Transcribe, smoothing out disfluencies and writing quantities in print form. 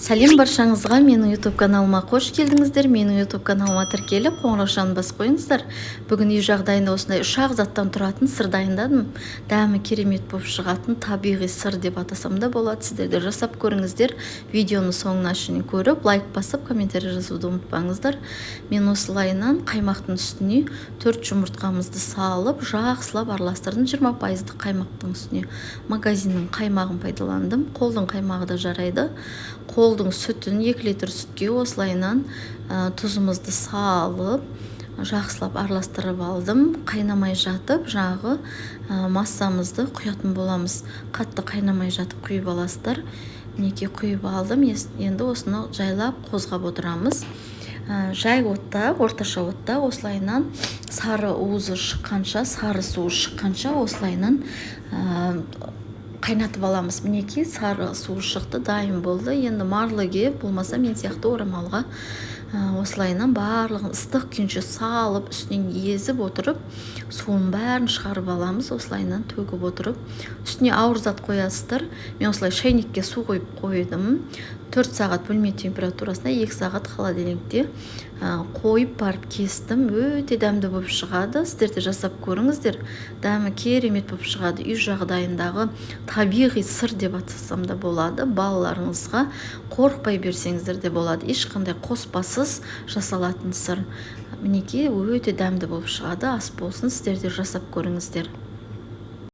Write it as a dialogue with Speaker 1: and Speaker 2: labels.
Speaker 1: Сәлем баршаңызға, менің YouTube каналыма қош келдіңіздер. Менің YouTube каналыма тіркеліп, қоңыраушаны басып қойыңыздар. Бүгін үй жағдайында осындай 3 заттан тұратын сыр дайындадым. Дәмі керемет болып шығатын табиғи сыр деп атасам да болады. Сіздер де жасап көріңіздер. Видеоны соңына шейін көріп, лайк басып, комментарий жазуды ұмытпаңыздар. Мен осылайынан қаймақтың үстіне 4 жұмыртқамызды салып, жақсылап араластырдым. 20% қаймақтың үстіне магазиннің қаймағын пайдаландым. Қолдың қаймағы да жарайды. Қолдың сүтін 2 литр сүтке осылайынан тұзымызды салып, жақсылап араластырып алдым. Қайнамай жатып, жағы массамызды құятын боламыз. Қатты қайнамай жатып құйып аласыздар. Мінекей құйып алдым. Енді осыны жайлап қозғап отырамыз. Жай отта, орташа отта осылайынан сары уызы шыққанша, сары суы шыққанша осылайынан қайнатып аламыз. Мінекей сары су шықты, дайын болды. Енді марлыге болмаса мен сияқты орамалға осылайынан барлығын ыстық күйінше салып, үстінен езіп отырып, суын бәрін шығарып аламыз. Осылайынан төгіп отырып, үстіне ауыр зат қоясыздар. Мен осылай шайникке су қойып қойдым. 4 сағат бөлме температурасында, 2 сағат холодильникте қойып барып кестім. Өте дәмді болып шығады. Сіздер де жасап көріңіздер. Дәмі керемет болып шығады. Үй жағдайындағы табиғи сыр деп атасам да болады. Балаларыңызға қорықпай берсеңіздер де болады. Ешқандай қоспасыз жасалатын сыр. Мінекей өте дәмді болып шығады. Ас болсын, сіздер де жасап көріңіздер.